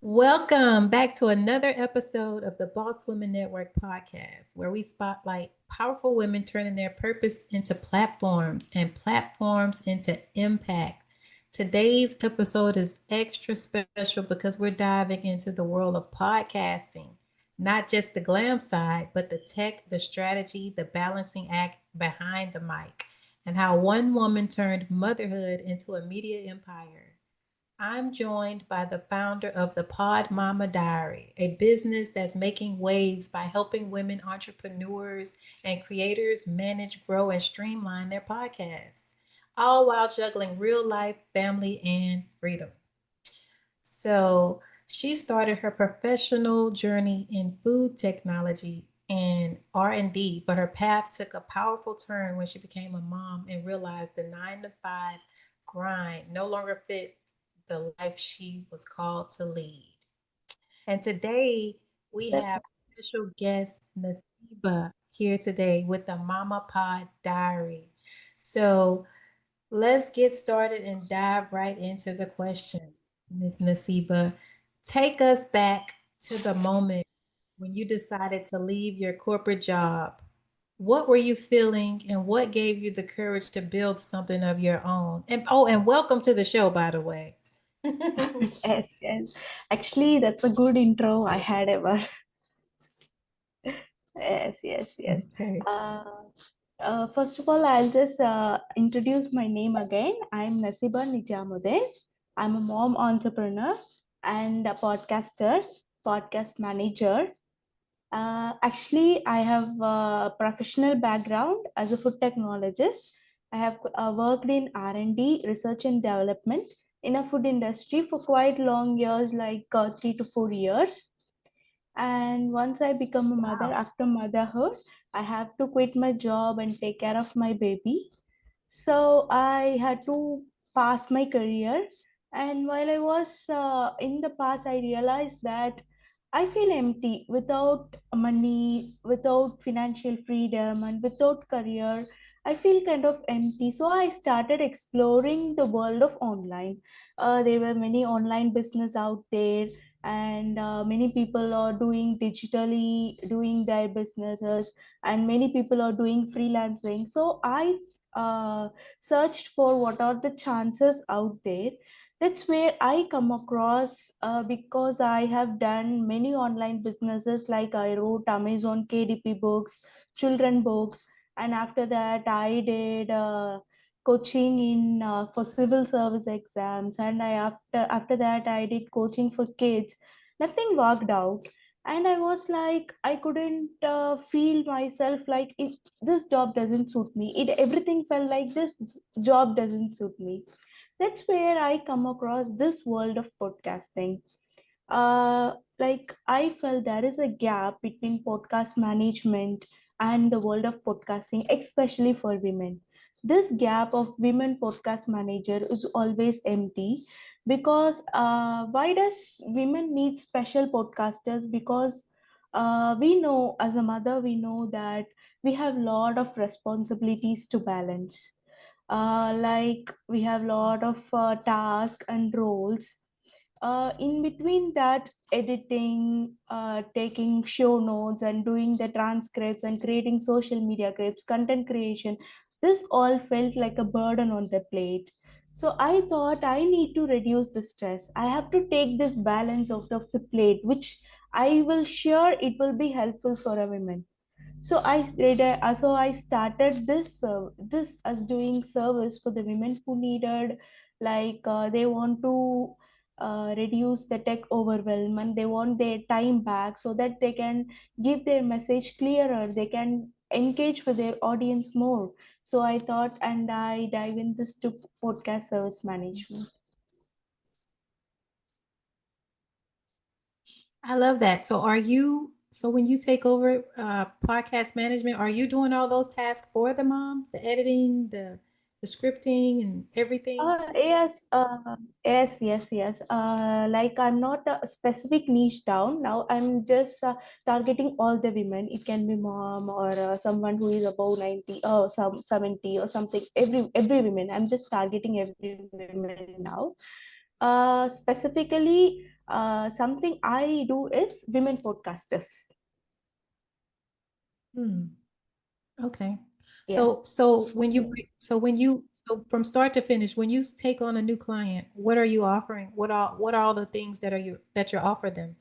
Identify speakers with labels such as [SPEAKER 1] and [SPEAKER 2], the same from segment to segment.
[SPEAKER 1] Welcome back to another episode of the Boss Women Network podcast, where we spotlight powerful women turning their purpose into platforms and platforms into impact. Today's episode is extra special because we're diving into the world of podcasting, not just the glam side, but the tech, the strategy, the balancing act behind the mic, and how one woman turned motherhood into a media empire. I'm joined by the founder of the Pod Mama Diary, a business that's making waves by helping women entrepreneurs and creators manage, grow, and streamline their podcasts, all while juggling real life, family, and freedom. So she started her professional journey in food technology and R&D, but her path took a powerful turn when she became a mom and realized the 9 to 5 grind no longer fit the life she was called to lead. And today we
[SPEAKER 2] That's
[SPEAKER 1] have special guest Naciba here today with the Mama Pod Diary. So let's get started and dive right into the questions. Miss Naciba, take us back to the moment when you decided to leave your corporate job. What were you feeling and what gave you the courage to build something of your own? And oh, and welcome to the show, by the way.
[SPEAKER 2] yes, yes. Actually, that's a good intro I had ever. Yes, yes, yes.
[SPEAKER 1] Okay.
[SPEAKER 2] Uh, First of all, I'll just introduce my name again. I'm Naciba Nijamuddin. I'm a mom entrepreneur and a podcaster, podcast manager. Actually, I have a professional background as a food technologist. I have worked in R&D, research and development in a food industry for quite long years, like 3 to 4 years. And once I become a mother,
[SPEAKER 1] Wow.
[SPEAKER 2] after motherhood, I have to quit my job and take care of my baby. So I had to pass my career. And while I was in the past, I realized that I feel empty without money, without financial freedom, and without career. I feel kind of empty. So I started exploring the world of online. There were many online business out there, and many people are doing digitally, doing their businesses, and many people are doing freelancing. So I uh, searched for what are the chances out there. That's where I come across, because I have done many online businesses, like I wrote Amazon KDP books, children books, and after that I did coaching in for civil service exams, and I after that I did coaching for kids. Nothing worked out, and I was like, I couldn't feel myself, like this job doesn't suit me. It everything felt like this job doesn't suit me. That's where I come across this world of podcasting. Like I felt there is a gap between podcast management and the world of podcasting, especially for women. This gap of women podcast manager is always empty, because why does women need special podcasters? Because we know, as a mother, we know that we have lot of responsibilities to balance. Like we have lot of tasks and roles. In between that, editing, taking show notes and doing the transcripts and creating social media clips, content creation, this all felt like a burden on the plate. So I thought I need to reduce the stress. I have to take this balance out of the plate, which I will sure it will be helpful for a woman. So I started this as doing service for the women who needed, like they want to reduce the tech overwhelm, and they want their time back so that they can give their message clearer, they can engage with their audience more. So I thought, and I dive in this to podcast service management.
[SPEAKER 1] I love that. So when you take over podcast management, are you doing all those tasks for the mom? The editing, the scripting and everything?
[SPEAKER 2] Yes, yes. Like I'm not a specific niche down. Now I'm just targeting all the women. It can be mom or someone who is above 90 or some 70 or something. Every woman. I'm just targeting every woman now. Specifically, something I do is women podcasters.
[SPEAKER 1] Hmm. Okay.
[SPEAKER 2] Yes.
[SPEAKER 1] So from start to finish, when you take on a new client, what are you offering? What are all the things that you offer them?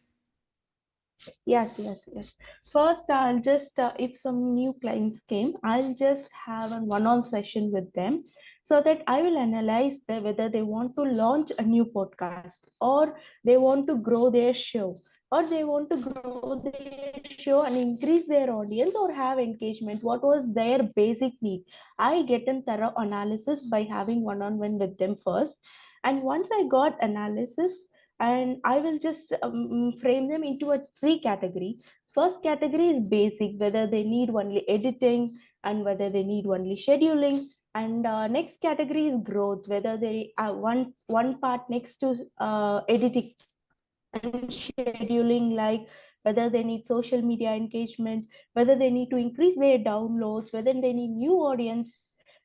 [SPEAKER 2] Yes, yes, yes. First, I'll just, if some new clients came, I'll just have a one-on session with them so that I will analyze whether they want to launch a new podcast or they want to grow their show or they want to grow their show and increase their audience or have engagement. What was their basic need? I get a thorough analysis by having one-on-one with them first. And once I got analysis, and I will just frame them into a three category. First category is basic, whether they need only editing and whether they need only scheduling. And next category is growth, whether they one part next to editing and scheduling, like whether they need social media engagement, whether they need to increase their downloads, whether they need new audience.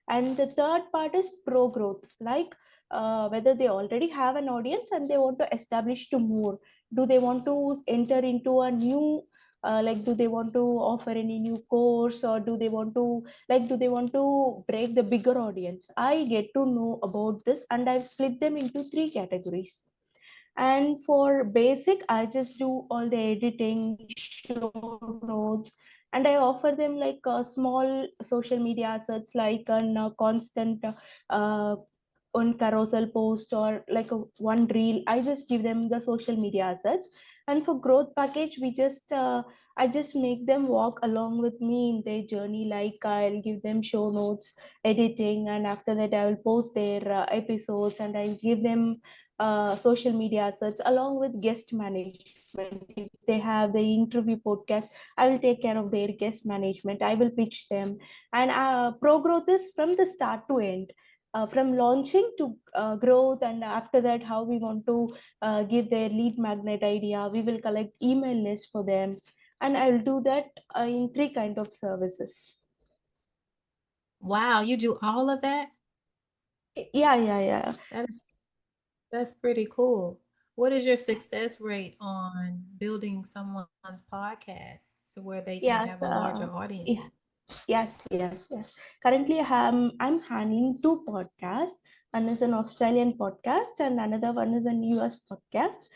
[SPEAKER 2] And the third part is pro growth, like whether they already have an audience and they want to establish to more. Do they want to enter into a new like do they want to offer any new course, or do they want to break the bigger audience? I get to know about this and I've split them into three categories. And for basic, I just do all the editing, show notes, and I offer them like small social media assets like a constant uh, on carousel post or like a one reel. I just give them the social media assets. And for growth package, we just I just make them walk along with me in their journey, like I'll give them show notes, editing, and after that I will post their episodes, and I'll give them social media assets along with guest management. If they have the interview podcast, I will take care of their guest management. I will pitch them. And pro growth is from the start to end, from launching to growth. And after that, how we want to give their lead magnet idea, we will collect email list for them, and I will do that in three kind of services.
[SPEAKER 1] Wow, you do all of that?
[SPEAKER 2] Yeah, yeah, yeah.
[SPEAKER 1] That is that's pretty cool. What is your success rate on building someone's podcast to where they can
[SPEAKER 2] Yes,
[SPEAKER 1] have a larger
[SPEAKER 2] yeah.
[SPEAKER 1] audience?
[SPEAKER 2] Yes, yes, yes. Currently, I'm handling two podcasts. One is an Australian podcast, and another one is an US podcast.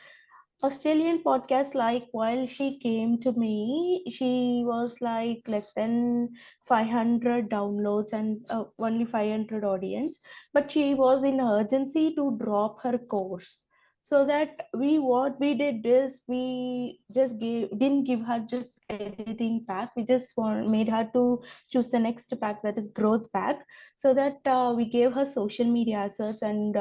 [SPEAKER 2] Australian podcast, like while she came to me, she was like less than 500 downloads and only 500 audience. But she was in urgency to drop her course. So that what we did is we just didn't give her just editing pack. We just made her to choose the next pack, that is growth pack, so that we gave her social media assets. And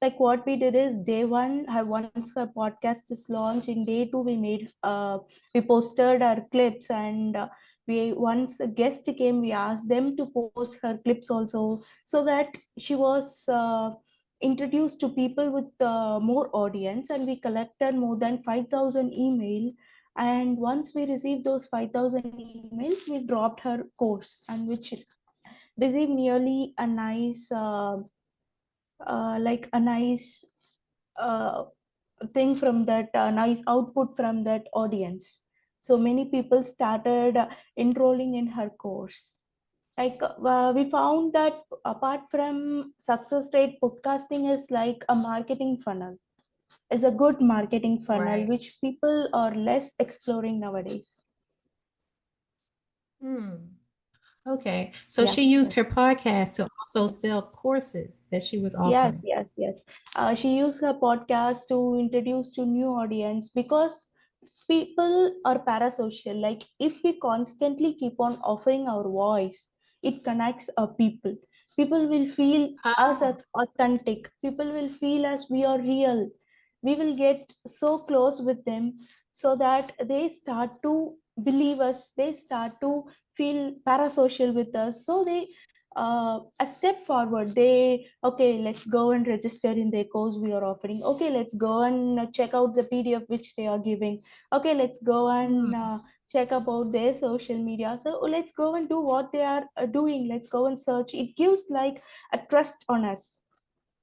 [SPEAKER 2] like what we did is day one, once her podcast is launched, in day two we posted our clips. And we once a guest came, we asked them to post her clips also, so that she was introduced to people with more audience. And we collected more than 5,000 email. And once we received those 5,000 emails, we dropped her course, and which received nearly a nice like a nice uh, thing from that, nice output from that audience. So many people started enrolling in her course. Like we found that apart from success rate, podcasting is like a marketing funnel, is a good marketing funnel
[SPEAKER 1] Right.
[SPEAKER 2] which people are less exploring nowadays.
[SPEAKER 1] Hmm. Okay. So she
[SPEAKER 2] Yes,
[SPEAKER 1] used
[SPEAKER 2] yes.
[SPEAKER 1] her podcast to also sell courses that she was
[SPEAKER 2] Yes,
[SPEAKER 1] offering.
[SPEAKER 2] yes, yes. She used her podcast to introduce to new audience, because people are parasocial. Like if we constantly keep on offering our voice, it connects our people. People will feel us
[SPEAKER 1] Oh,
[SPEAKER 2] as authentic. People will feel as we are real. We will get so close with them, so that they start to believe us. They start to feel parasocial with us. So they a step forward, they, okay, let's go and register in their course we are offering. Okay, let's go and check out the PDF which they are giving. Okay, let's go and
[SPEAKER 1] hmm.
[SPEAKER 2] check about their social media. So let's go and do what they are doing. Let's go and search. It gives like a trust on us.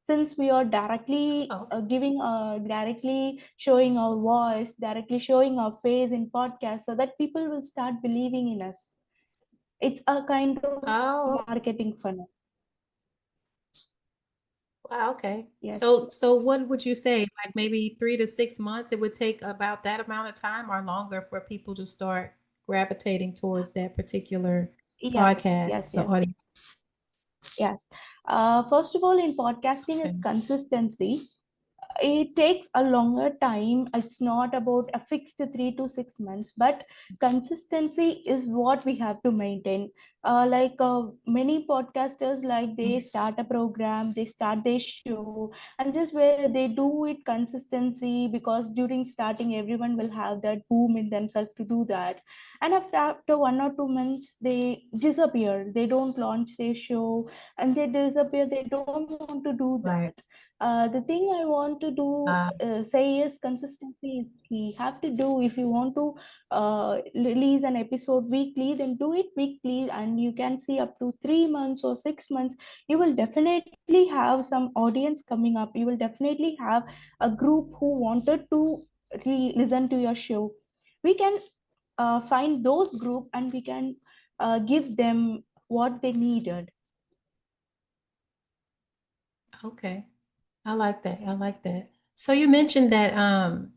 [SPEAKER 2] since we are directly
[SPEAKER 1] Oh, okay.
[SPEAKER 2] directly showing our voice, directly showing our face in podcast, so that people will start believing in us. It's a kind of
[SPEAKER 1] Oh,
[SPEAKER 2] marketing funnel.
[SPEAKER 1] wow, okay.
[SPEAKER 2] Yes.
[SPEAKER 1] So what would you say? Like maybe 3 to 6 months, it would take about that amount of time or longer for people to start gravitating towards that particular
[SPEAKER 2] Yes,
[SPEAKER 1] podcast,
[SPEAKER 2] yes,
[SPEAKER 1] the
[SPEAKER 2] yes,
[SPEAKER 1] audience.
[SPEAKER 2] yes. First of all, in podcasting is
[SPEAKER 1] Okay.
[SPEAKER 2] consistency. It takes a longer time. It's not about a fixed 3 to 6 months, but consistency is what we have to maintain. Many podcasters, like they
[SPEAKER 1] Mhm.
[SPEAKER 2] start a program, they start their show, and just where they do it consistency, because during starting everyone will have that boom in themselves to do that, and after 1 or 2 months they disappear, they don't launch their show, and they disappear, they don't want to do that.
[SPEAKER 1] Right.
[SPEAKER 2] The thing I want to do say is consistency is key. Have to do, if you want to release an episode weekly, then do it weekly, and you can see up to 3 months or 6 months. You will definitely have some audience coming up. You will definitely have a group who wanted to listen to your show. We can find those group, and we can give them what they needed.
[SPEAKER 1] Okay. I like that. I
[SPEAKER 2] Yes.
[SPEAKER 1] like that. So you mentioned that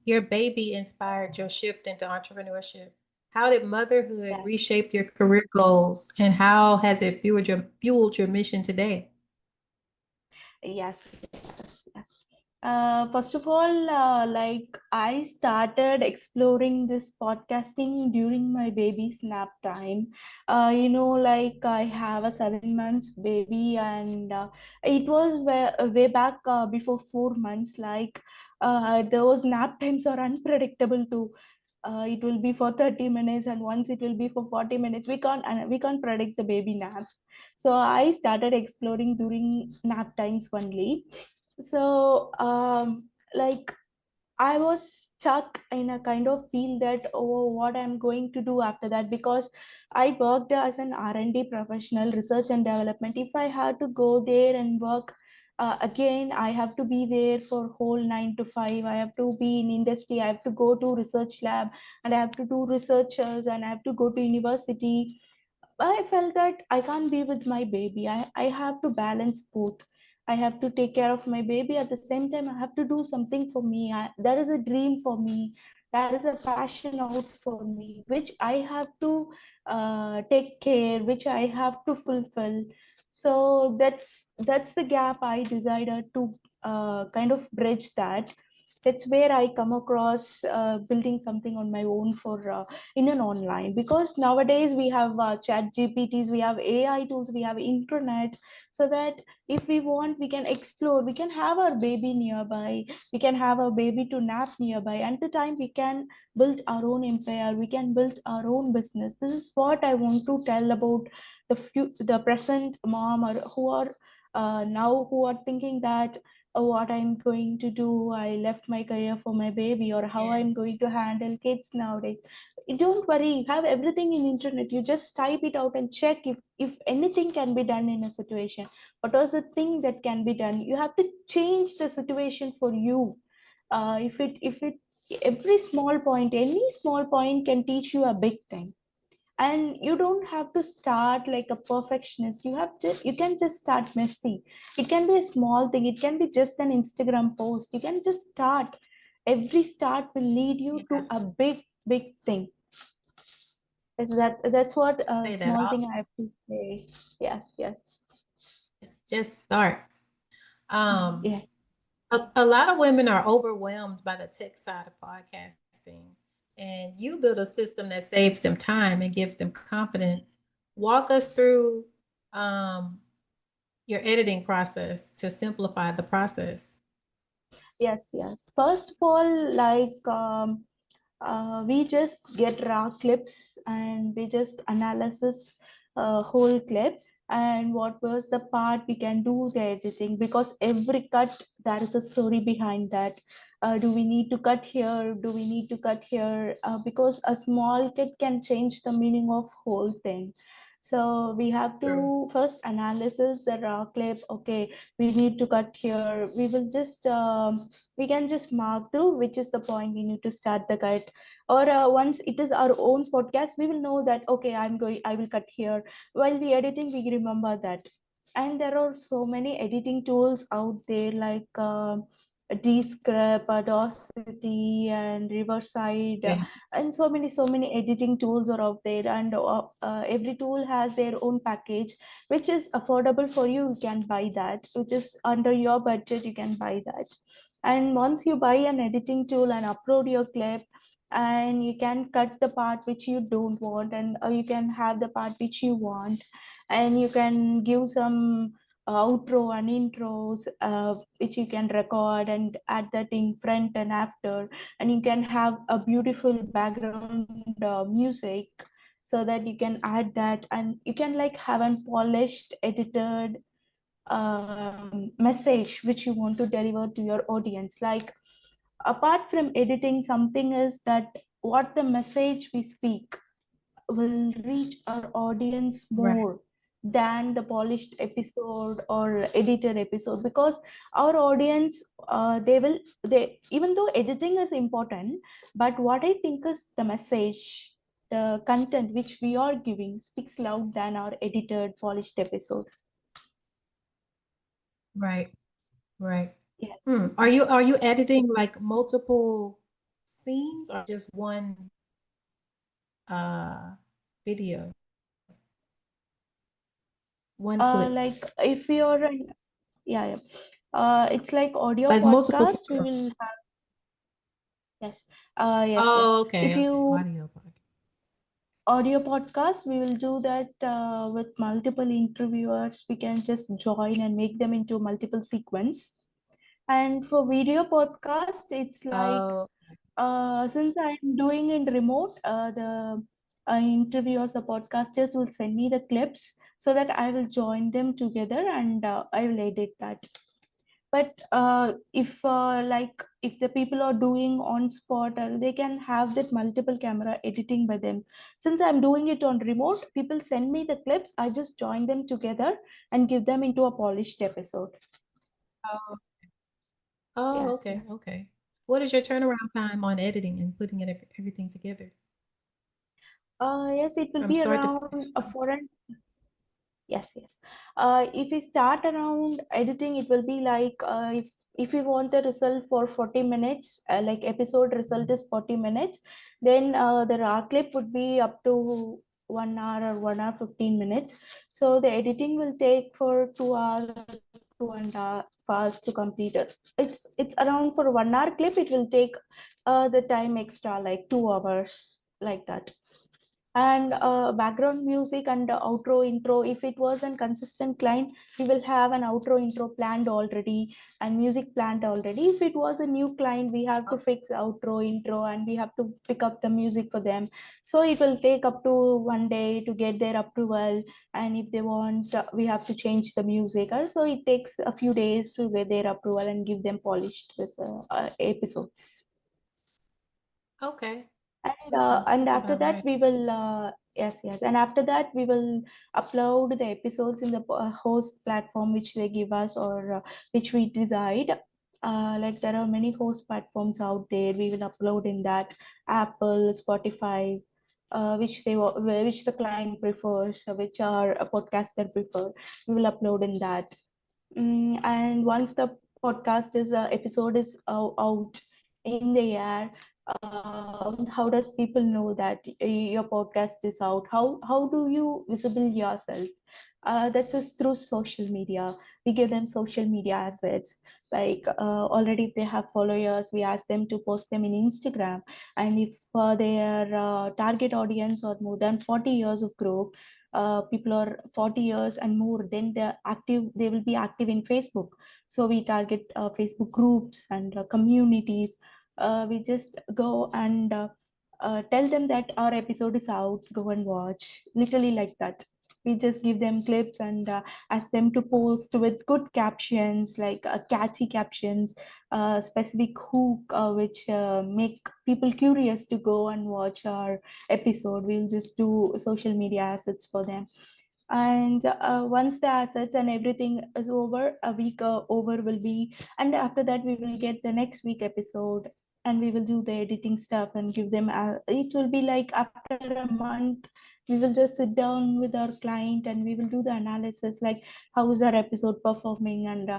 [SPEAKER 1] your baby inspired your shift into entrepreneurship. How did motherhood
[SPEAKER 2] Yes.
[SPEAKER 1] reshape your career goals and how has it fueled your mission today?
[SPEAKER 2] Yes, yes, yes. First of all, like I started exploring this podcasting during my baby's nap time. Like I have a 7 months baby, and it was way back before 4 months. Like those nap times are unpredictable too. It will be for 30 minutes, and once it will be for 40 minutes. We can't predict the baby naps. So I started exploring during nap times only. So like I was stuck in a kind of feel that, oh, what I'm going to do after that, because I worked as an R&D professional, research and development. If I had to go there and work again, I have to be there for whole 9 to 5. I have to be in industry. I have to go to research lab, and I have to do researchers, and I have to go to university. I felt that I can't be with my baby. I have to balance both. I have to take care of my baby. At the same time, I have to do something for me. There is a dream for me. There is a passion out for me, which I have to take care, which I have to fulfill. So that's the gap I decided to kind of bridge that. That's where I come across building something on my own for in an online, because nowadays we have chat gpts, we have AI tools, we have internet, so that if we want, we can explore, we can have our baby nearby, we can have our baby to nap nearby, and the time we can build our own empire, we can build our own business. This is what I want to tell about the present mom, or who are now who are thinking that, oh, what I'm going to do, I left my career for my baby, or how
[SPEAKER 1] Yeah.
[SPEAKER 2] I'm going to handle kids nowadays. Don't worry, you have everything in internet. You just type it out and check if anything can be done in a situation. What was the thing that can be done? You have to change the situation for you. If it every small point, any small point can teach you a big thing. And you don't have to start like a perfectionist. You can just start messy. It can be a small thing, it can be just an Instagram post. You can just start. Every start will lead you
[SPEAKER 1] Yeah.
[SPEAKER 2] to a big thing. Is that's what
[SPEAKER 1] I
[SPEAKER 2] a
[SPEAKER 1] say that
[SPEAKER 2] small thing
[SPEAKER 1] often.
[SPEAKER 2] I have to say. Yes, yes.
[SPEAKER 1] Just start. Um,
[SPEAKER 2] Yeah.
[SPEAKER 1] a lot of women are overwhelmed by the tech side of podcasting, and you build a system that saves them time and gives them confidence. Walk us through um, your editing process to simplify the process.
[SPEAKER 2] Yes, yes. First of all, we just get raw clips, and we just analysis whole clip, and what was the part we can do the editing, because every cut there is a story behind that. Do we need to cut here, do we need to cut here, because a small cut can change the meaning of whole thing. So we have
[SPEAKER 1] True.
[SPEAKER 2] to first analysis the raw clip. Okay, we need to cut here. We will just we can just mark through which is the point we need to start the cut. Or once it is our own podcast, we will know that okay, I will cut here. While we editing, we remember that. And there are so many editing tools out there like Descript, Audacity, and Riverside,
[SPEAKER 1] Yeah.
[SPEAKER 2] and so many editing tools are out there. And every tool has their own package, which is affordable for you. You can buy that, which is under your budget. You can buy that. And once you buy an editing tool and upload your clip, and you can cut the part which you don't want, and you can have the part which you want, and you can give some outro and intros which you can record and add that in front and after. And you can have a beautiful background music, so that you can add that, and you can like have a polished edited message which you want to deliver to your audience. Like, apart from editing, something is that what the message we speak will reach our audience
[SPEAKER 1] Right.
[SPEAKER 2] more than the polished episode or edited episode. Because our audience, they, even though editing is important, but what I think is the message, the content which we are giving speaks loud than our edited polished episode.
[SPEAKER 1] Right. Right.
[SPEAKER 2] Yes.
[SPEAKER 1] Are you editing like multiple scenes or just one uh video, one clip?
[SPEAKER 2] Like if you're an, yeah, yeah. It's like audio
[SPEAKER 1] Like multiple
[SPEAKER 2] podcast. We will have, yes, yes, yes.
[SPEAKER 1] Oh,
[SPEAKER 2] If
[SPEAKER 1] okay, okay.
[SPEAKER 2] you
[SPEAKER 1] Audio podcast.
[SPEAKER 2] audio podcast, we will do that with multiple interviewers. We can just join and make them into multiple sequence. And for video podcast, it's like
[SPEAKER 1] Oh,
[SPEAKER 2] since I'm doing in remote, the interviewers, the podcasters will send me the clips so that I will join them together, and I will edit that. But if like if the people are doing on spot, they can have that multiple camera editing by them. Since I'm doing it on remote, people send me the clips, I just join them together and give them into a polished episode.
[SPEAKER 1] oh, oh,
[SPEAKER 2] Yes,
[SPEAKER 1] okay,
[SPEAKER 2] yes.
[SPEAKER 1] okay. What is your turnaround time on editing and putting everything together
[SPEAKER 2] Yes, it will
[SPEAKER 1] from
[SPEAKER 2] be
[SPEAKER 1] start to
[SPEAKER 2] around
[SPEAKER 1] finish?
[SPEAKER 2] a 4 and yes, yes. If we start around editing, it will be like if we want the result for 40 minutes, like episode result is 40 minutes, then the raw clip would be up to 1 hour or 1 hour 15 minutes. So the editing will take for 2 hours or 2.5 hours to complete it. It's around for 1 hour clip. It will take the time extra like 2 hours like that. And background music and outro intro, if it was a consistent client, we will have an outro intro planned already and music planned already. If it was a new client, we have to fix outro intro and we have to pick up the music for them. So it will take up to 1 day to get their approval. And if they want, we have to change the music. So it takes a few days to get their approval and give them polished episodes.
[SPEAKER 1] Okay,
[SPEAKER 2] And
[SPEAKER 1] that's
[SPEAKER 2] after
[SPEAKER 1] about
[SPEAKER 2] that
[SPEAKER 1] right.
[SPEAKER 2] we will yes, yes, and after that we will upload the episodes in the host platform which they give us, or which we decide. Like there are many host platforms out there. We will upload in that Apple, Spotify, which the client prefers, which our podcaster prefer. We will upload in that. And once the podcast is episode is out in the air, how does people know that your podcast is out? How do you visible yourself? That's just through social media. We give them social media assets. Like already if they have followers, we ask them to post them in Instagram. And if their target audience or more than 40 years of growth, people are 40 years and more, then they will be active in Facebook. So we target Facebook groups and communities. We just go and tell them that our episode is out, go and watch, literally like that. We just give them clips and ask them to post with good captions, like catchy captions, specific hook which make people curious to go and watch our episode. We'll just do social media assets for them. And once the assets and everything is over, a week over will be, and after that we will get the next week episode, and we will do the editing stuff and give them it will be like after a month we will just sit down with our client and we will do the analysis, like how is our episode performing, and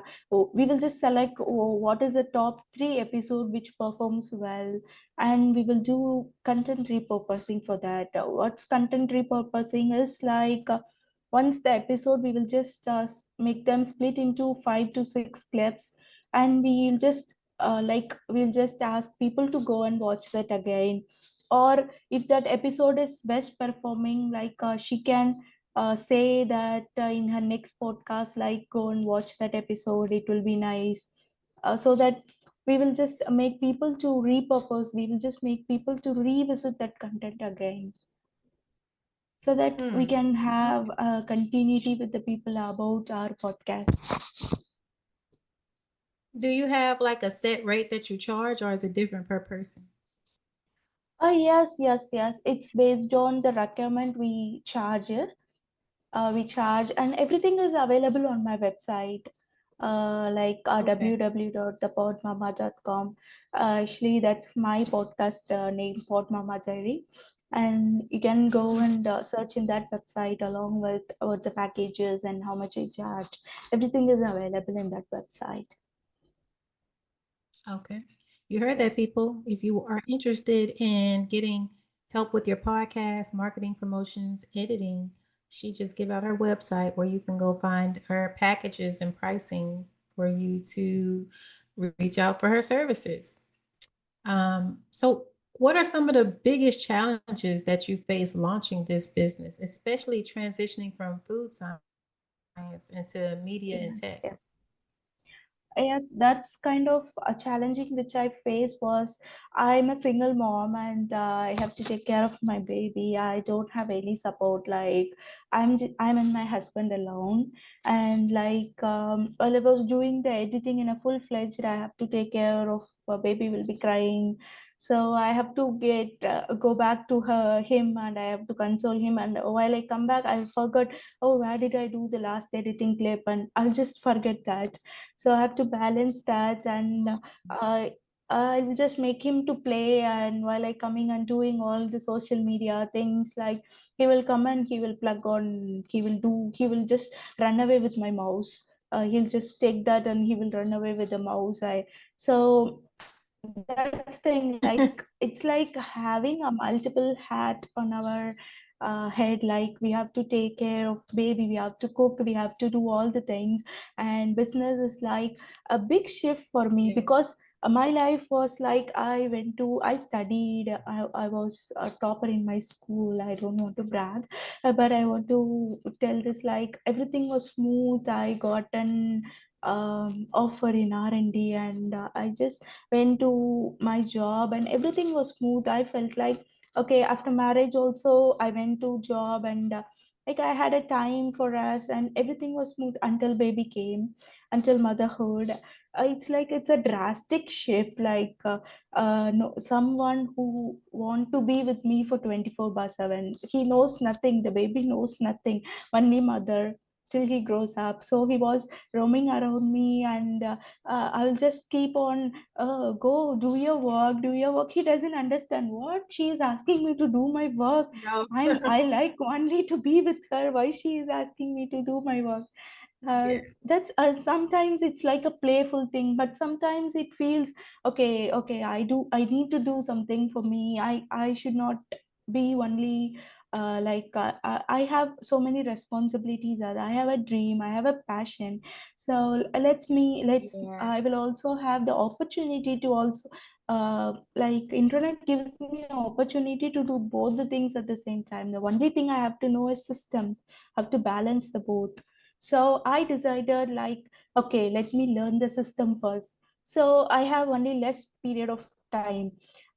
[SPEAKER 2] we will just select what is the top 3 episode which performs well, and we will do content repurposing for that. What's content repurposing is like, once the episode we will just make them split into 5 to 6 clips, and we'll just we'll just ask people to go and watch that again. Or if that episode is best performing, like she can say that in her next podcast, like go and watch that episode, it will be nice. So that we will just make people to repurpose, we will just make people to revisit that content again, so that we
[SPEAKER 1] Hmm.
[SPEAKER 2] can have
[SPEAKER 1] Okay.
[SPEAKER 2] a continuity with the people about our podcast.
[SPEAKER 1] Do you have like a set rate that you charge, or is it different per person?
[SPEAKER 2] Yes, yes, yes. It's based on the requirement we charge it. We charge, and everything is available on my website, like
[SPEAKER 1] Okay.
[SPEAKER 2] www.thepodmama.com. Actually, that's my podcast name, Pod Mama Diary. And you can go
[SPEAKER 1] Hmm.
[SPEAKER 2] and search in that website along with what the packages and how much I charge. Everything is available in that website.
[SPEAKER 1] Okay. You heard that,
[SPEAKER 2] Yes.
[SPEAKER 1] people. If you are interested in getting help with your podcast, marketing, promotions, editing, she just give out her website where you can go find her packages and pricing for you to reach out for her services. So what are some of the biggest challenges that you face launching this business, especially transitioning from food science into media and tech?
[SPEAKER 2] Yes. Yes. Yes, that's kind of a challenging which I faced was, I'm a single mom, and I have to take care of my baby. I don't have any support. Like I'm and my husband alone, and like while I was doing the editing in a full fledged, I have to take care of a baby will be crying. So I have to get go back to him, and I have to console him. And while I come back, I forgot, oh, where did I do the last editing clip, and I'll just forget that. So I have to balance that, and I I'll just make him to play, and while I coming and doing all the social media things, like he will come and he will plug on, he will just run away with my mouse. He'll just take that and he will run away with the mouse. I so that's thing, like it's like having a multiple hat on our head, like we have to take care of baby, we have to cook, we have to do all the things. And business is like a big shift for me,
[SPEAKER 1] Yes.
[SPEAKER 2] because my life was like, I studied, I was a topper in my school. I don't want to brag, but I want to tell this, like everything was smooth. I got an offer in R&D, and I just went to my job and everything was smooth. I felt like, okay, after marriage also I went to job, and like I had a time for us and everything was smooth until baby came, until motherhood. It's like it's a drastic shift, like no, someone who want to be with me for 24 by 7. He knows nothing, the baby knows nothing, only mother till he grows up. So he was roaming around me, and I'll just keep on, go do your work, do your work. He doesn't understand what she is asking me to do my work.
[SPEAKER 1] No.
[SPEAKER 2] I like only to be with her, why she is asking me to do my work.
[SPEAKER 1] Yeah.
[SPEAKER 2] That's sometimes it's like a playful thing, but sometimes it feels, okay, okay, I need to do something for me. I should not be only I have so many responsibilities, that I have a dream, I have a passion. So let's
[SPEAKER 1] Yeah.
[SPEAKER 2] I will also have the opportunity to also like internet gives me an opportunity to do both the things at the same time. The only thing I have to know is systems, have to balance the both. So I decided, like, okay, let me learn the system first. So I have only less period of time.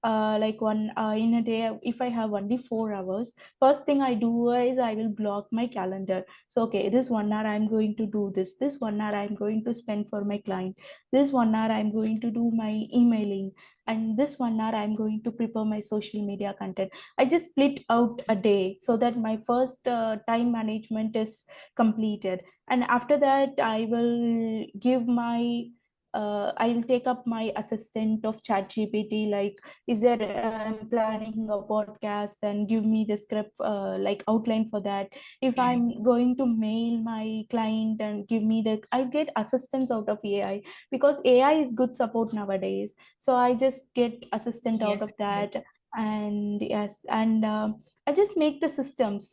[SPEAKER 2] like one in a day, if I have only 4 hours, first thing I do is I will block my calendar. So okay, this 1 hour I'm going to do this 1 hour I'm going to spend for my client, this 1 hour I'm going to do my emailing, and this 1 hour I'm going to prepare my social media content. I just split out a day so that my first time management is completed. And after that I will give my I will take up my assistant of ChatGPT, like, is there I'm planning a podcast, and give me the script, like outline for that. If
[SPEAKER 1] Yeah.
[SPEAKER 2] I'm going to mail my client, and give me the, I get assistance out of AI, because AI is good support nowadays. So I just get assistant out
[SPEAKER 1] Yes,
[SPEAKER 2] of
[SPEAKER 1] it is.
[SPEAKER 2] that. And yes, and I just make the systems,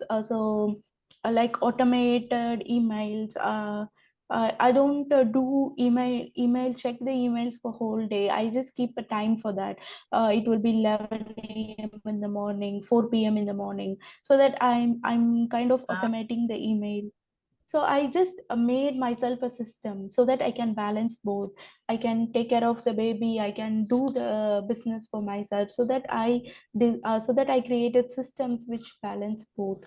[SPEAKER 2] like automated emails. I don't do email check the emails for whole day. I just keep a time for that. It will be 11 a.m. in the morning, 4 p.m. in the morning, so that I'm kind of
[SPEAKER 1] Uh,
[SPEAKER 2] automating the email. So I just made myself a system so that I can balance both. I can take care of the baby, I can do the business for myself, so that so that I created systems which balance both.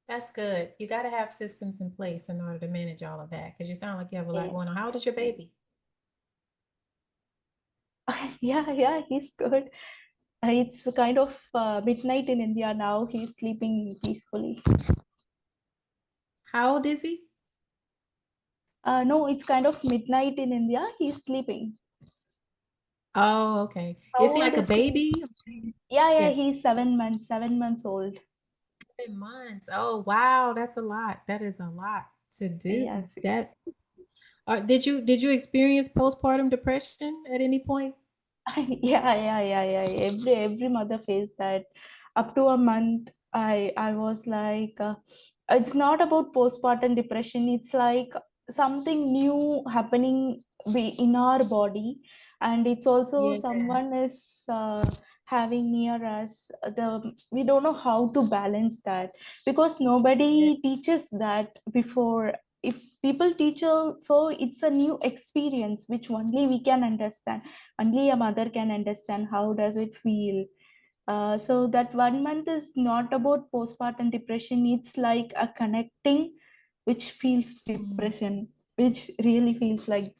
[SPEAKER 1] that's good. You got to have systems in place in order to manage all of that because you sound like you have a lot
[SPEAKER 2] Yes.
[SPEAKER 1] going on. How old is your baby?
[SPEAKER 2] Yeah, yeah, he's good. It's kind of midnight in India now. He's sleeping peacefully.
[SPEAKER 1] How old is he?
[SPEAKER 2] No, it's kind of midnight in India. He's sleeping.
[SPEAKER 1] Oh, okay.
[SPEAKER 2] How
[SPEAKER 1] Is he
[SPEAKER 2] old
[SPEAKER 1] like a
[SPEAKER 2] is he?
[SPEAKER 1] baby?
[SPEAKER 2] Yeah, yeah,
[SPEAKER 1] Yes.
[SPEAKER 2] he's 7 months, 7 months old.
[SPEAKER 1] 7 months. Oh, wow. That's a lot. That is a lot to do.
[SPEAKER 2] Yes.
[SPEAKER 1] That did you experience postpartum depression at any point?
[SPEAKER 2] Yeah, yeah, yeah, yeah. Every mother faced that. Up to a month, I was like, it's not about postpartum depression. It's like something new happening in our body, and it's also
[SPEAKER 1] Yeah.
[SPEAKER 2] someone is having near us. We don't know how to balance that, because
[SPEAKER 1] Yeah.
[SPEAKER 2] nobody teaches that before. If people teach, so it's a new experience which only we can understand, only a mother can understand how does it feel. So that 1 month is not about postpartum depression, it's like a connecting which feels
[SPEAKER 1] Mm,
[SPEAKER 2] depression, which really feels like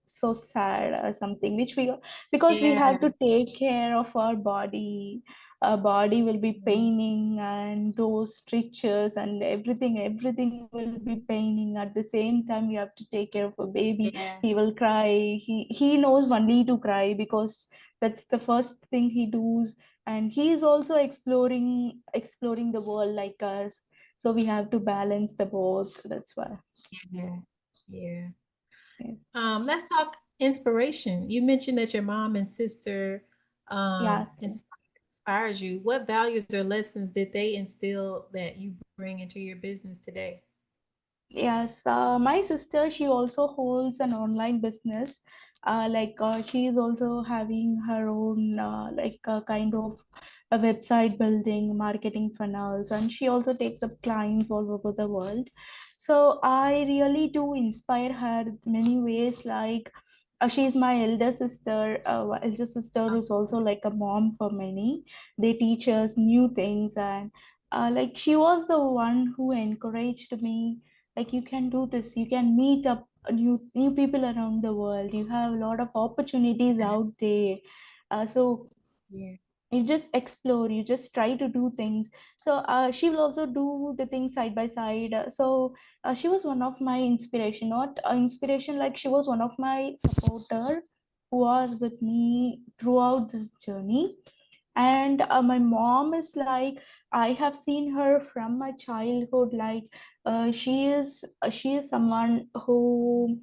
[SPEAKER 2] so sad or something, which we, because we
[SPEAKER 1] yeah.
[SPEAKER 2] have to take care of our body. Our body will be
[SPEAKER 1] Mhm.
[SPEAKER 2] paining, and those stitches and everything will be paining. At the same time, we have to take care of a baby.
[SPEAKER 1] Yeah.
[SPEAKER 2] He will cry. He knows only to cry, because that's the first thing he does. And he is also exploring the world like us. So we have to balance the both. That's why.
[SPEAKER 1] Yeah. Yeah.
[SPEAKER 2] Yes.
[SPEAKER 1] Let's talk inspiration. You mentioned that your mom and sister
[SPEAKER 2] Yes.
[SPEAKER 1] inspires you. What values or lessons did they instill that you bring into your business today?
[SPEAKER 2] Yes, my sister, she also holds an online business. She is also having her own kind of a website building, marketing funnels, and she also takes up clients all over the world. So I really do inspire her many ways. Like, she's my elder sister who's also like a mom for many. They teach us new things, and like she was the one who encouraged me, like, you can do this, you can meet up new people around the world, you have a lot of opportunities out there. So
[SPEAKER 1] Yeah.
[SPEAKER 2] you just explore, you just try to do things. So she will also do the things side by side. She was one of my inspiration, not inspiration, like she was one of my supporter who was with me throughout this journey. And my mom is like, I have seen her from my childhood. Like, she is someone who,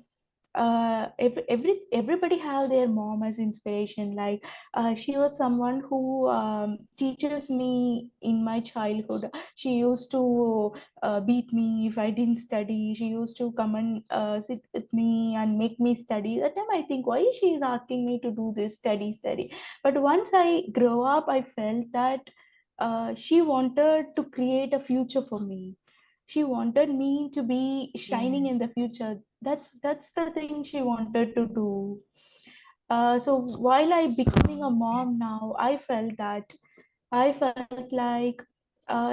[SPEAKER 2] everybody have their mom as inspiration. Like, she was someone who teaches me in my childhood. She used to beat me if I didn't study. She used to come and sit with me and make me study. That time I think, why she is asking me to do this, study. But once I grow up, I felt that she wanted to create a future for me. She wanted me to be shining
[SPEAKER 1] Yeah.
[SPEAKER 2] in the future. That's the thing she wanted to do. So while I becoming a
[SPEAKER 1] Yeah.
[SPEAKER 2] mom now, I felt like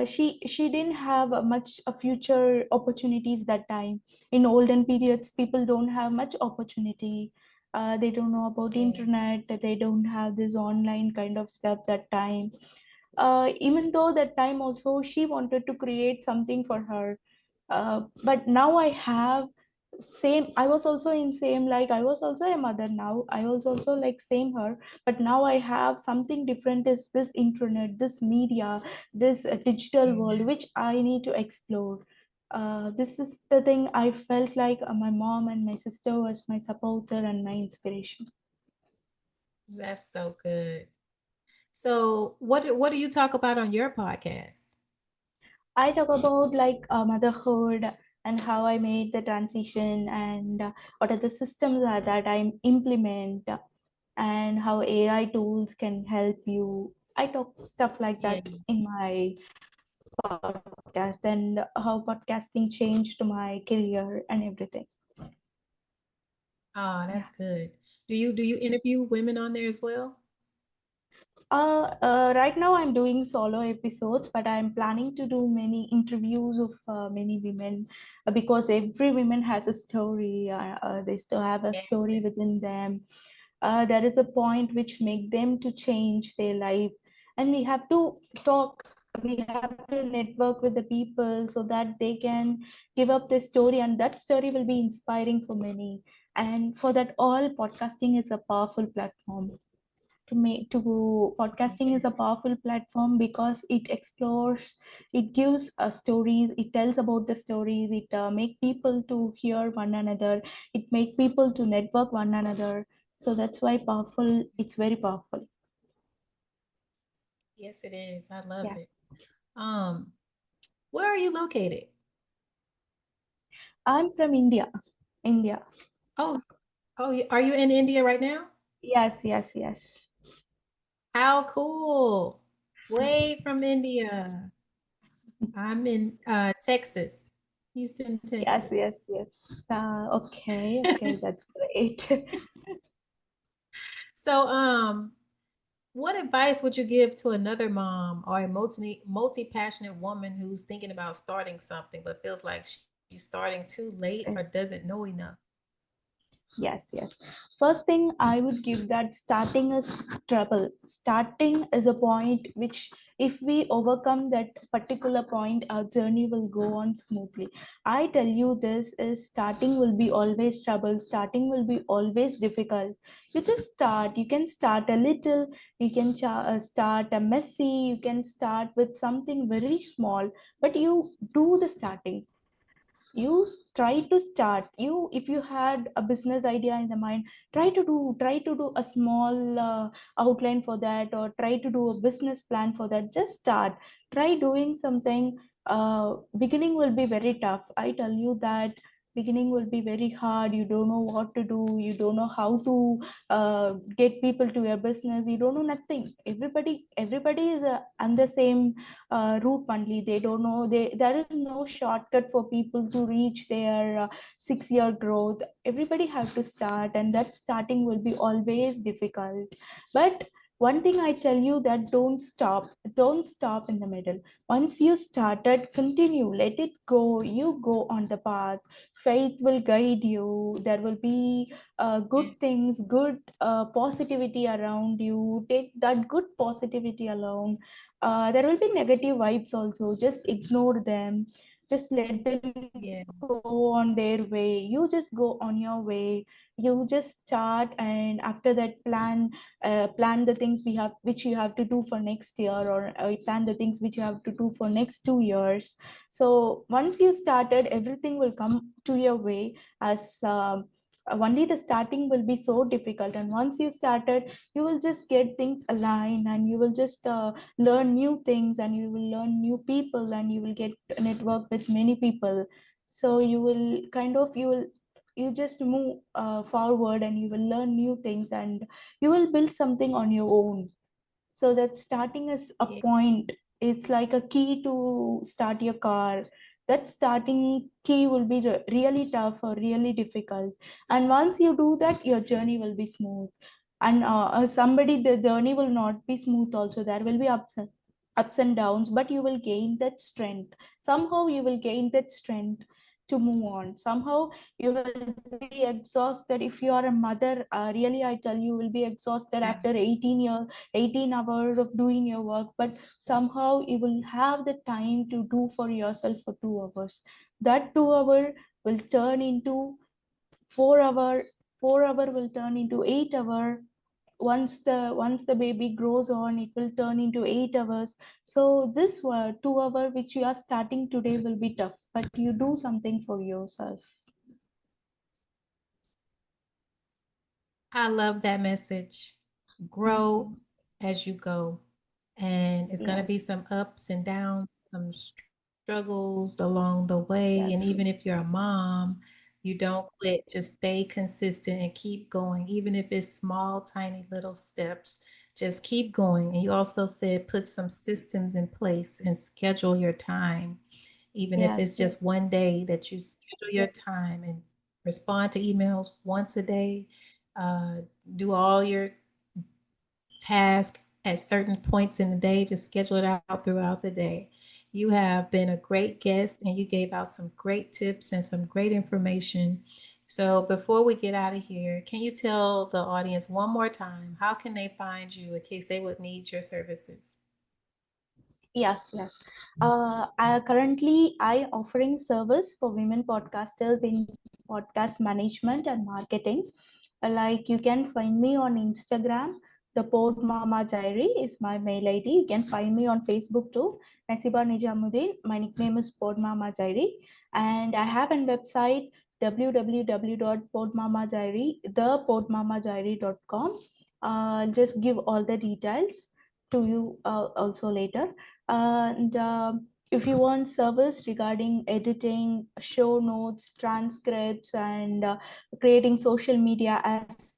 [SPEAKER 2] she didn't have much future opportunities that time. In olden periods, people don't have much opportunity. They don't know about
[SPEAKER 1] Yeah.
[SPEAKER 2] internet. They don't have this online kind of stuff that time. Even though that time also she wanted to create something for her, but now I have same. I was also in same, like I was also a mother now. I was also like same her, but now I have something different, is this internet, this media, this digital world
[SPEAKER 1] Yeah.
[SPEAKER 2] which I need to explore. This is the thing I felt like my mom and my sister was my supporter and my inspiration.
[SPEAKER 1] That's so good. So what do you talk about on your podcast?
[SPEAKER 2] I talk about like motherhood and how I made the transition, and what are the systems that I implement, and how AI tools can help you. I talk stuff like
[SPEAKER 1] Yeah.
[SPEAKER 2] that in my podcast, and how podcasting changed my career and everything.
[SPEAKER 1] Oh,
[SPEAKER 2] Yeah.
[SPEAKER 1] that's good. Do you interview women on there as well?
[SPEAKER 2] Right now I'm doing solo episodes, but I'm planning to do many interviews of many women, because every woman has a story. They still have a
[SPEAKER 1] Yeah.
[SPEAKER 2] story within them. There is a point which make them to change their life, and we have to talk. We have to network with the people so that they can give up their story, and that story will be inspiring for many. And for that, all podcasting is a powerful platform to podcasting is a
[SPEAKER 1] Yes.
[SPEAKER 2] powerful platform, because it explores, it gives stories, it tells about the stories, it make people to hear one another, it make people to network one another. So that's why powerful, it's very powerful.
[SPEAKER 1] Yes, it is. I love
[SPEAKER 2] Yeah.
[SPEAKER 1] it. Um, where are you located?
[SPEAKER 2] I'm from India. India.
[SPEAKER 1] Oh, are you in India right now?
[SPEAKER 2] Yes, yes, yes.
[SPEAKER 1] How cool. Way from India. I'm in Texas, Houston,
[SPEAKER 2] Yes,
[SPEAKER 1] Texas.
[SPEAKER 2] yes, yes. Okay, okay, that's great.
[SPEAKER 1] So, what advice would you give to another mom or a multi-passionate woman who's thinking about starting something but feels like she's starting too late or doesn't know enough?
[SPEAKER 2] Yes, yes. First thing I would give, that starting is trouble. Starting is a point which, if we overcome that particular point, our journey will go on smoothly. I tell you, this is starting will be always trouble. Starting will be always difficult. You just start. You can start a little. You can start a messy. You can start with something very small, but you do the starting. Try to start. You, if you had a business idea in the mind, try to do a small outline for that, or try to do a business plan for that. Just start. Try doing something. Beginning will be very tough, I tell you that. Beginning will be very hard. You don't know what to do, you don't know how to get people to your business, you don't know nothing. Everybody is on the same route only. They don't know, there is no shortcut for people to reach their 6 year growth. Everybody have to start, and that starting will be always difficult. But one thing I tell you, that don't stop in the middle. Once you started, continue, let it go. You go on the path. Faith will guide you. There will be good
[SPEAKER 1] Yeah.
[SPEAKER 2] things, good positivity around you. Take that good positivity along. There will be negative vibes also. Just ignore them. Just let them
[SPEAKER 1] Yeah.
[SPEAKER 2] go on their way. You just go on your way. You just start, and after that, plan the things which you have to do for next year, or plan the things which you have to do for next 2 years. So once you started, everything will come to your way. As only the starting will be so difficult, and once you started, you will just get things aligned, and you will just learn new things, and you will learn new people, and you will get network with many people. So you will kind of, you just move forward, and you will learn new things, and you will build something on your own. So that starting is a
[SPEAKER 1] Yeah.
[SPEAKER 2] point. It's like a key to start your car. That starting key will be really tough or really difficult, and once you do that, your journey will be smooth. And somebody, the journey will not be smooth also, there will be ups and downs, but you will gain that strength. Somehow you will gain that strength to move on. Somehow you will be exhausted. If you are a mother, really I tell you, will be exhausted
[SPEAKER 1] Yeah.
[SPEAKER 2] after 18 hours of doing your work, but somehow you will have the time to do for yourself for 2 hours. That 2 hour will turn into 4 hour. 4 hour will turn into 8 hour. Once the baby grows on, it will turn into 8 hours. So this 2 hour which you are starting today will be tough, but you do something for yourself.
[SPEAKER 1] I love that message. Grow
[SPEAKER 2] Mm,
[SPEAKER 1] as you go. And it's going to be
[SPEAKER 2] yes,
[SPEAKER 1] some ups and downs, some struggles along the way. And
[SPEAKER 2] yes,
[SPEAKER 1] even if you're a mom, you don't quit. Just stay consistent and keep going, even if it's small, tiny little steps. Just keep going. And you also said put some systems in place and schedule your time, even if
[SPEAKER 2] yes,
[SPEAKER 1] it's
[SPEAKER 2] yes,
[SPEAKER 1] just one day that you schedule your
[SPEAKER 2] yes,
[SPEAKER 1] time and respond to emails once a day. Uh, do all your task at certain points in the day, just schedule it out throughout the day. You have been a great guest and you gave out some great tips and some great information. So before we get out of here, can you tell the audience one more time how can they find you in case they would need your services?
[SPEAKER 2] yes, yes. Currently I offering service for women podcasters in podcast management and marketing. Like you can find me on Instagram. The Pod Mama Diary is my mail ID. You can find me on Facebook too. Naciba Nijamuddin. My nickname is Pod Mama Diary, and I have a website www.podmamadiary thepodmamadiary.com. Just give all the details to you also later. And if you want service regarding editing, show notes, transcripts, and creating social media assets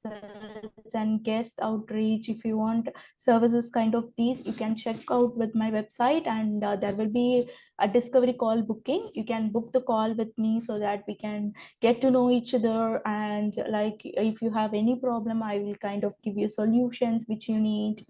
[SPEAKER 2] and guest outreach, if you want services kind of these, you can check out with my website, and there will be a discovery call booking. You can book the call with me so that we can get to know each other, and like if you have any problem, I will kind of give you solutions which you need.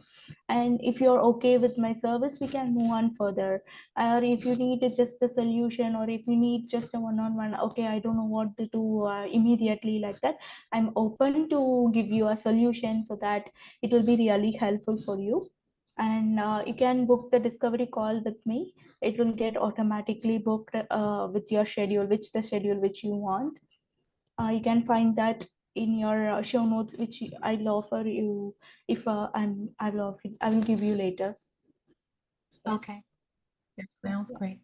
[SPEAKER 2] And if you're okay with my service, we can move on further. Or if you need just a solution, or if you need just a one-on-one, okay, I don't know what to do immediately, like that, I'm open to give you a solution so that it will be really helpful for you. And you can book the discovery call with me. It will get automatically booked with your schedule, which the schedule which you want. You can find that in your show notes, which I'll offer you. If I will give you later.
[SPEAKER 1] Okay,
[SPEAKER 2] Yes,
[SPEAKER 1] that
[SPEAKER 2] yes,
[SPEAKER 1] sounds
[SPEAKER 2] yes.
[SPEAKER 1] great.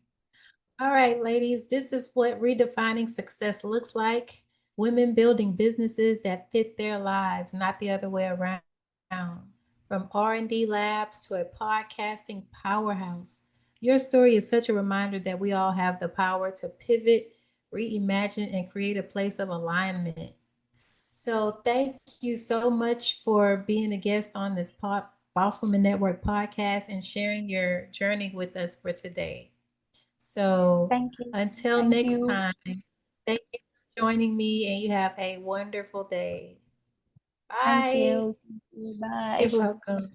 [SPEAKER 1] All right, ladies, this is what redefining success looks like. Women building businesses that fit their lives, not the other way around. From R&D labs to a podcasting powerhouse. Your story is such a reminder that we all have the power to pivot, reimagine, and create a place of alignment. So thank you so much for being a guest on this Boss Woman Network podcast and sharing your journey with us for today. So
[SPEAKER 2] Thank you.
[SPEAKER 1] until
[SPEAKER 2] Thank
[SPEAKER 1] next
[SPEAKER 2] you.
[SPEAKER 1] time, thank you for joining me and you have a wonderful day.
[SPEAKER 2] Thank
[SPEAKER 1] Bye.
[SPEAKER 2] you. Thank you.
[SPEAKER 1] You're
[SPEAKER 2] Bye.
[SPEAKER 1] welcome.